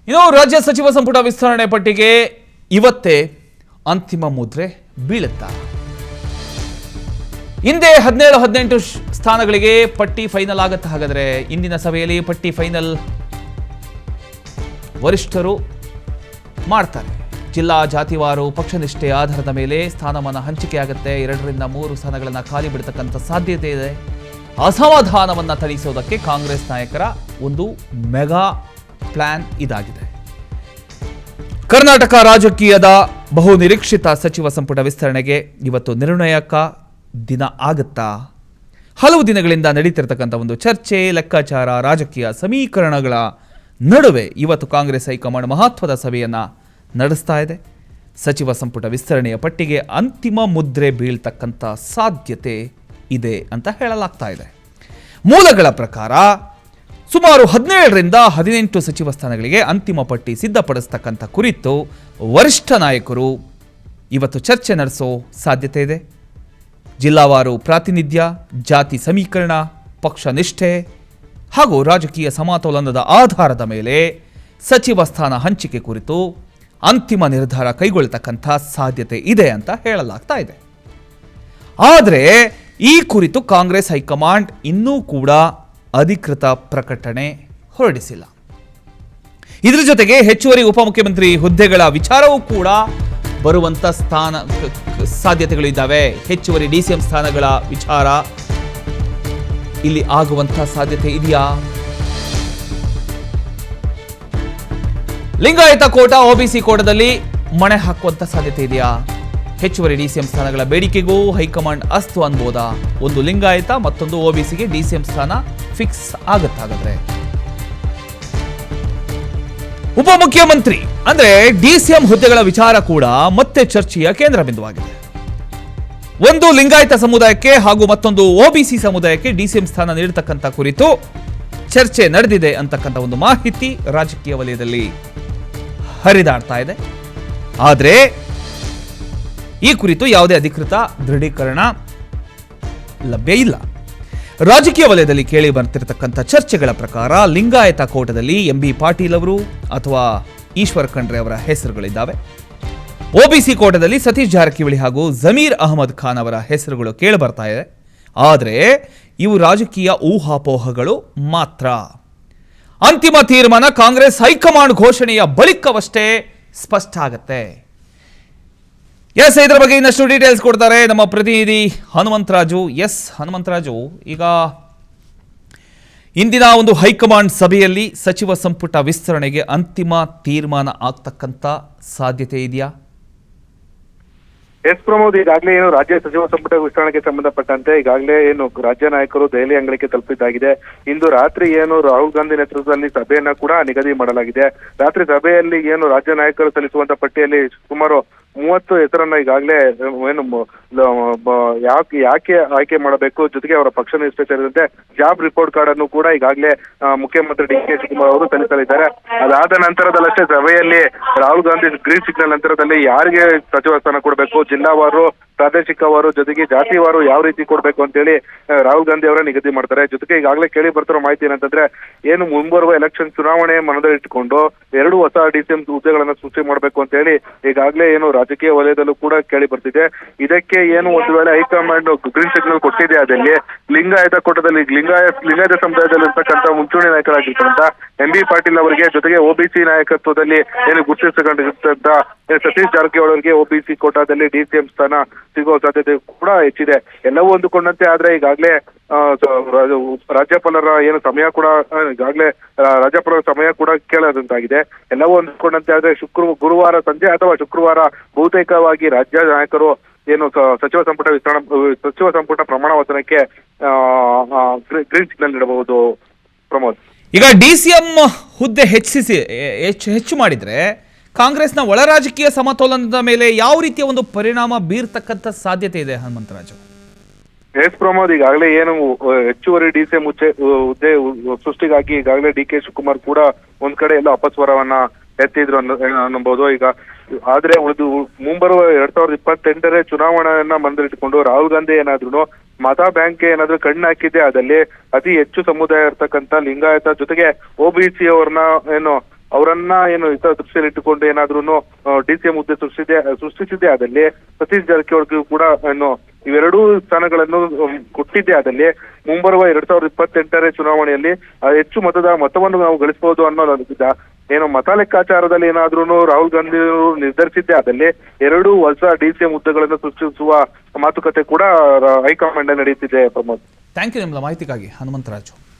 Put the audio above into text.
ಇನ್ನು ರಾಜ್ಯ ಸಚಿವ ಸಂಪುಟ ವಿಸ್ತರಣೆ ಪಟ್ಟಿಗೆ ಇವತ್ತೇ ಅಂತಿಮ ಮುದ್ರೆ ಬೀಳುತ್ತಾ. ಹಿಂದೆ 17-18 ಸ್ಥಾನಗಳಿಗೆ ಪಟ್ಟಿ ಫೈನಲ್ ಆಗುತ್ತೆ. ಹಾಗಾದ್ರೆ ಇಂದಿನ ಸಭೆಯಲ್ಲಿ ಪಟ್ಟಿ ಫೈನಲ್ ವರಿಷ್ಠರು ಮಾಡ್ತಾರೆ. ಜಿಲ್ಲಾ ಜಾತಿವಾರು ಪಕ್ಷನಿಷ್ಠೆ ಆಧಾರದ ಮೇಲೆ ಸ್ಥಾನಮಾನ ಹಂಚಿಕೆ ಆಗುತ್ತೆ. 2-3 ಸ್ಥಾನಗಳನ್ನು ಖಾಲಿ ಬಿಡತಕ್ಕಂಥ ಸಾಧ್ಯತೆ ಇದೆ. ಅಸಮಾಧಾನವನ್ನು ತಣಿಸೋದಕ್ಕೆ ಕಾಂಗ್ರೆಸ್ ನಾಯಕರ ಒಂದು ಮೆಗಾ ಪ್ಲಾನ್ ಇದಾಗಿದೆ. ಕರ್ನಾಟಕ ರಾಜಕೀಯದ ಬಹು ನಿರೀಕ್ಷಿತ ಸಚಿವ ಸಂಪುಟ ವಿಸ್ತರಣೆಗೆ ಇವತ್ತು ನಿರ್ಣಾಯಕ ದಿನ ಆಗುತ್ತಾ? ಹಲವು ದಿನಗಳಿಂದ ನಡೀತಿರ್ತಕ್ಕಂಥ ಒಂದು ಚರ್ಚೆ, ಲೆಕ್ಕಾಚಾರ, ರಾಜಕೀಯ ಸಮೀಕರಣಗಳ ನಡುವೆ ಇವತ್ತು ಕಾಂಗ್ರೆಸ್ ಹೈಕಮಾಂಡ್ ಮಹತ್ವದ ಸಭೆಯನ್ನು ನಡೆಸ್ತಾ ಇದೆ. ಸಚಿವ ಸಂಪುಟ ವಿಸ್ತರಣೆಯ ಪಟ್ಟಿಗೆ ಅಂತಿಮ ಮುದ್ರೆ ಬೀಳ್ತಕ್ಕಂಥ ಸಾಧ್ಯತೆ ಇದೆ ಅಂತ ಹೇಳಲಾಗ್ತಾ ಇದೆ. ಮೂಲಗಳ ಪ್ರಕಾರ ಸುಮಾರು 17-18 ಸಚಿವ ಸ್ಥಾನಗಳಿಗೆ ಅಂತಿಮ ಪಟ್ಟಿ ಸಿದ್ಧಪಡಿಸ್ತಕ್ಕಂಥ ಕುರಿತು ವರಿಷ್ಠ ನಾಯಕರು ಇವತ್ತು ಚರ್ಚೆ ನಡೆಸೋ ಸಾಧ್ಯತೆ ಇದೆ. ಜಿಲ್ಲಾವಾರು ಪ್ರಾತಿನಿಧ್ಯ, ಜಾತಿ ಸಮೀಕರಣ, ಪಕ್ಷ ನಿಷ್ಠೆ ಹಾಗೂ ರಾಜಕೀಯ ಸಮತೋಲನದ ಆಧಾರದ ಮೇಲೆ ಸಚಿವ ಸ್ಥಾನ ಹಂಚಿಕೆ ಕುರಿತು ಅಂತಿಮ ನಿರ್ಧಾರ ಕೈಗೊಳ್ಳತಕ್ಕಂಥ ಸಾಧ್ಯತೆ ಇದೆ ಅಂತ ಹೇಳಲಾಗ್ತಾ ಇದೆ. ಆದರೆ ಈ ಕುರಿತು ಕಾಂಗ್ರೆಸ್ ಹೈಕಮಾಂಡ್ ಇನ್ನೂ ಕೂಡ ಅಧಿಕೃತ ಪ್ರಕಟಣೆ ಹೊರಡಿಸಿಲ್ಲ. ಇದರ ಜೊತೆಗೆ ಹೆಚ್ಚುವರಿ ಉಪಮುಖ್ಯಮಂತ್ರಿ ಹುದ್ದೆಗಳ ವಿಚಾರವೂ ಕೂಡ ಬರುವಂತ ಸಾಧ್ಯತೆಗಳಿದ್ದಾವೆ. ಹೆಚ್ಚುವರಿ ಡಿಸಿಎಂ ಸ್ಥಾನಗಳ ವಿಚಾರ ಇಲ್ಲಿ ಆಗುವಂತ ಸಾಧ್ಯತೆ ಇದೆಯಾ? ಲಿಂಗಾಯತ ಕೋಟ ಒಬಿಸಿ ಕೋಟದಲ್ಲಿ ಮಣೆ ಹಾಕುವಂತ ಸಾಧ್ಯತೆ ಇದೆಯಾ? ಹೆಚ್ಚುವರಿ ಡಿಸಿಎಂ ಸ್ಥಾನಗಳ ಬೇಡಿಕೆಗೂ ಹೈಕಮಾಂಡ್ ಅಸ್ತು ಅನ್ಬೋದಾ? ಒಂದು ಲಿಂಗಾಯತ, ಮತ್ತೊಂದು ಒಬಿಸಿಗೆ ಡಿಸಿಎಂ ಸ್ಥಾನ ಫಿಕ್ಸ್ ಆಗುತ್ತಾಗಾದ್ರೆ. ಉಪಮುಖ್ಯಮಂತ್ರಿ ಅಂದ್ರೆ ಡಿಸಿಎಂ ಹುದ್ದೆಗಳ ವಿಚಾರ ಕೂಡ ಮತ್ತೆ ಚರ್ಚೆಯ ಕೇಂದ್ರ ಬಿಂದುವಾಗಿದೆ. ಒಂದು ಲಿಂಗಾಯತ ಸಮುದಾಯಕ್ಕೆ ಹಾಗೂ ಮತ್ತೊಂದು ಒಬಿಸಿ ಸಮುದಾಯಕ್ಕೆ ಡಿಸಿಎಂ ಸ್ಥಾನ ನೀಡತಕ್ಕಂಥ ಕುರಿತು ಚರ್ಚೆ ನಡೆದಿದೆ ಅಂತಕ್ಕಂಥ ಒಂದು ಮಾಹಿತಿ ರಾಜಕೀಯ ವಲಯದಲ್ಲಿ ಹರಿದಾಡ್ತಾ ಇದೆ. ಆದರೆ ಈ ಕುರಿತು ಯಾವುದೇ ಅಧಿಕೃತ ದೃಢೀಕರಣ ಲಭ್ಯ ಇಲ್ಲ. ರಾಜಕೀಯ ವಲಯದಲ್ಲಿ ಕೇಳಿ ಬರ್ತಿರತಕ್ಕಂಥ ಚರ್ಚೆಗಳ ಪ್ರಕಾರ ಲಿಂಗಾಯತ ಕೋಟದಲ್ಲಿ ಎಂಬಿ ಪಾಟೀಲ್ ಅವರು ಅಥವಾ ಈಶ್ವರ್ ಖಂಡ್ರೆ ಅವರ ಹೆಸರುಗಳಿದ್ದಾವೆ. ಒಬಿಸಿ ಕೋಟದಲ್ಲಿ ಸತೀಶ್ ಜಾರಕಿಹೊಳಿ ಹಾಗೂ ಜಮೀರ್ ಅಹಮದ್ ಖಾನ್ ಅವರ ಹೆಸರುಗಳು ಕೇಳಿ ಬರ್ತಾ ಇದೆ. ಆದರೆ ಇವು ರಾಜಕೀಯ ಊಹಾಪೋಹಗಳು ಮಾತ್ರ. ಅಂತಿಮ ತೀರ್ಮಾನ ಕಾಂಗ್ರೆಸ್ ಹೈಕಮಾಂಡ್ ಘೋಷಣೆಯ ಬಳಿಕವಷ್ಟೇ ಸ್ಪಷ್ಟ ಆಗತ್ತೆ. ಇದರ ಬಗ್ಗೆ ಇನ್ನಷ್ಟು ಡೀಟೇಲ್ಸ್ ಕೊಡ್ತಾರೆ ನಮ್ಮ ಪ್ರತಿನಿಧಿ ಹನುಮಂತರಾಜು. ಹನುಮಂತರಾಜು, ಈಗ ಇಂದಿನ ಒಂದು ಹೈಕಮಾಂಡ್ ಸಭೆಯಲ್ಲಿ ಸಚಿವ ಸಂಪುಟ ವಿಸ್ತರಣೆಗೆ ಅಂತಿಮ ತೀರ್ಮಾನ ಆಗ್ತಕ್ಕಂಥ ಸಾಧ್ಯತೆ ಇದೆಯಾ? ಪ್ರಮೋದ್, ಈಗಾಗಲೇ ಏನು ರಾಜ್ಯ ಸಚಿವ ಸಂಪುಟ ವಿಸ್ತರಣೆಗೆ ಸಂಬಂಧಪಟ್ಟಂತೆ ಈಗಾಗಲೇ ಏನು ರಾಜ್ಯ ನಾಯಕರು ದೆಹಲಿ ಅಂಗಳಕ್ಕೆ ತಲುಪಿದ್ದಾಗಿದೆ. ಇಂದು ರಾತ್ರಿ ಏನು ರಾಹುಲ್ ಗಾಂಧಿ ನೇತೃತ್ವದಲ್ಲಿ ಸಭೆಯನ್ನ ಕೂಡ ನಿಗದಿ ಮಾಡಲಾಗಿದೆ. ರಾತ್ರಿ ಸಭೆಯಲ್ಲಿ ಏನು ರಾಜ್ಯ ನಾಯಕರು ಸಲ್ಲಿಸುವಂತ ಪಟ್ಟಿಯಲ್ಲಿ ಸುಮಾರು 30 ಹೆಸರನ್ನ ಈಗಾಗಲೇ ಏನು ಯಾಕೆ ಆಯ್ಕೆ ಮಾಡಬೇಕು, ಜೊತೆಗೆ ಅವರ ಪಕ್ಷ ನಿಷ್ಠೆ ಸೇರಿದಂತೆ ಜಾಬ್ ರಿಪೋರ್ಟ್ ಕಾರ್ಡ್ ಅನ್ನು ಕೂಡ ಈಗಾಗಲೇ ಮುಖ್ಯಮಂತ್ರಿ ಡಿ.ಕೆ. ಶಿವಕುಮಾರ್ ಅವರು ಸಲ್ಲಿಸಲಿದ್ದಾರೆ. ಅದಾದ ನಂತರದಲ್ಲಷ್ಟೇ ಸಭೆಯಲ್ಲಿ ರಾಹುಲ್ ಗಾಂಧಿ ಗ್ರೀನ್ ಸಿಗ್ನಲ್ ನಂತರದಲ್ಲಿ ಯಾರಿಗೆ ಸಚಿವ ಸ್ಥಾನ ಕೊಡಬೇಕು, ಜಿಲ್ಲಾವಾರು, ಪ್ರಾದೇಶಿಕವಾರು, ಜೊತೆಗೆ ಜಾತಿವಾರು ಯಾವ ರೀತಿ ಕೊಡಬೇಕು ಅಂತೇಳಿ ರಾಹುಲ್ ಗಾಂಧಿ ಅವರ ನಿಗದಿ ಮಾಡ್ತಾರೆ. ಜೊತೆಗೆ ಈಗಾಗಲೇ ಕೇಳಿ ಬರ್ತಿರೋ ಮಾಹಿತಿ ಏನಂತಂದ್ರೆ, ಏನು ಮುಂಬರುವ ಎಲೆಕ್ಷನ್ ಚುನಾವಣೆ ಮನದಲ್ಲಿಟ್ಟುಕೊಂಡು 2 ಹೊಸ ಡಿಸಿಎಂ ಹುದ್ದೆಗಳನ್ನ ಸೃಷ್ಟಿ ಮಾಡಬೇಕು ಅಂತ ಹೇಳಿ ಈಗಾಗಲೇ ಏನು ರಾಜಕೀಯ ವಲಯದಲ್ಲೂ ಕೂಡ ಕೇಳಿ ಬರ್ತಿದೆ. ಇದಕ್ಕೆ ಏನು ಒಂದು ವೇಳೆ ಹೈಕಮಾಂಡ್ ಗ್ರೀನ್ ಸಿಗ್ನಲ್ ಕೊಟ್ಟಿದೆ, ಅದಲ್ಲಿ ಲಿಂಗಾಯತ ಕೋಟದಲ್ಲಿ ಲಿಂಗಾಯತ ಸಮುದಾಯದಲ್ಲಿ ಇರ್ತಕ್ಕಂಥ ಮುಂಚೂಣಿ ನಾಯಕರಾಗಿರ್ತಕ್ಕಂಥ ಎಂಬಿ ಪಾಟೀಲ್ ಅವರಿಗೆ, ಜೊತೆಗೆ ಒಬಿಸಿ ನಾಯಕತ್ವದಲ್ಲಿ ಏನು ಗುರುತಿಸಿಕೊಂಡಿರ್ತಕ್ಕಂಥ ಸತೀಶ್ ಜಾರಕಿಹೊಳಿ ಅವರಿಗೆ ಒಬಿಸಿ ಕೋಟಾದಲ್ಲಿ ಡಿಸಿಎಂ ಸ್ಥಾನ ಸಿಗುವ ಸಾಧ್ಯತೆ ಕೂಡ ಹೆಚ್ಚಿದೆ. ಎಲ್ಲವೂ ಹೊಂದಿಕೊಂಡಂತೆ ಆದ್ರೆ ಈಗಾಗಲೇ ರಾಜ್ಯಪಾಲರ ಏನು ಸಮಯ ಕೂಡ ಈಗಾಗಲೇ ರಾಜ್ಯಪಾಲರ ಸಮಯ ಕೂಡ ಕೇಳದಂತಾಗಿದೆ. ಎಲ್ಲವೂ ಹೊಂದಿಕೊಂಡಂತೆ ಆದ್ರೆ ಗುರುವಾರ ಸಂಜೆ ಅಥವಾ ಶುಕ್ರವಾರ ಬಹುತೇಕವಾಗಿ ರಾಜ್ಯ ನಾಯಕರು ಏನು ಸಚಿವ ಸಂಪುಟ ಪ್ರಮಾಣ ವಚನಕ್ಕೆ ಗ್ರೀನ್ ಸಿಗ್ನಲ್ ನೀಡಬಹುದು. ಪ್ರಮೋದ್, ಈಗ ಡಿಸಿಎಂ ಹುದ್ದೆ ಹೆಚ್ಚು ಮಾಡಿದ್ರೆ ಕಾಂಗ್ರೆಸ್ನ ಒಳ ರಾಜಕೀಯ ಸಮತೋಲನದ ಮೇಲೆ ಯಾವ ರೀತಿಯ ಒಂದು ಪರಿಣಾಮ ಬೀರ್ತಕ್ಕಂಥ ಸಾಧ್ಯತೆ ಇದೆ ಹನುಮಂತರಾಜು? ಪ್ರಮೋದ್, ಈಗಾಗಲೇ ಏನು ಹೆಚ್ಚುವರಿ ಡಿಸಿಎಂ ಹುದ್ದೆ ಸೃಷ್ಟಿಗಾಗಿ ಈಗಾಗಲೇ ಡಿ.ಕೆ. ಶಿವಕುಮಾರ್ ಕೂಡ ಒಂದ್ ಕಡೆ ಎಲ್ಲ ಅಪಸ್ವರವನ್ನ ಎತ್ತಿದ್ರು ಅನ್ನಬಹುದು. ಈಗ ಆದ್ರೆ ಮುಂಬರುವ 2028 ಚುನಾವಣೆಯನ್ನ ಮನದಲ್ಲಿಟ್ಟುಕೊಂಡು ರಾಹುಲ್ ಗಾಂಧಿ ಏನಾದ್ರು ಮತ ಬ್ಯಾಂಕ್ ಏನಾದ್ರು ಕಣ್ಣು ಹಾಕಿದ್ದೆ, ಅದಲ್ಲಿ ಅತಿ ಹೆಚ್ಚು ಸಮುದಾಯ ಇರ್ತಕ್ಕಂಥ ಲಿಂಗಾಯತ ಜೊತೆಗೆ ಒಬಿಸಿ ಅವ್ರನ್ನ ಏನು ಅವರನ್ನ ಏನು ದೃಷ್ಟಿಯಲ್ಲಿ ಇಟ್ಟುಕೊಂಡು ಏನಾದ್ರೂ DCM ಹುದ್ದೆ ಸೃಷ್ಟಿಸಿದ್ದೇ ಆದಲ್ಲಿ ಸತೀಶ್ ಜಾರಕಿಹೊಳಿಗೂ ಕೂಡ ಏನು ಇವೆರಡೂ ಸ್ಥಾನಗಳನ್ನು ಕೊಟ್ಟಿದ್ದೇ ಆದಲ್ಲಿ ಮುಂಬರುವ 2028ರ ಚುನಾವಣೆಯಲ್ಲಿ ಹೆಚ್ಚು ಮತವನ್ನು ನಾವು ಗಳಿಸಬಹುದು ಅನ್ನೋದ ಏನು ಮತ ಲೆಕ್ಕಾಚಾರದಲ್ಲಿ ಏನಾದ್ರೂ ರಾಹುಲ್ ಗಾಂಧಿ ನಿರ್ಧರಿಸಿದ್ದೇ ಆದಲ್ಲಿ 2 ಹೊಸ DCM ಹುದ್ದೆಗಳನ್ನು ಸೃಷ್ಟಿಸುವ ಮಾತುಕತೆ ಕೂಡ ಹೈಕಮಾಂಡ್ ನಡೆಯುತ್ತಿದೆ ಪ್ರಮೋದ್. ಥ್ಯಾಂಕ್ ಯು ನಿಮ್ಮದ ಮಾಹಿತಿಗಾಗಿ ಹನುಮಂತರಾಜು.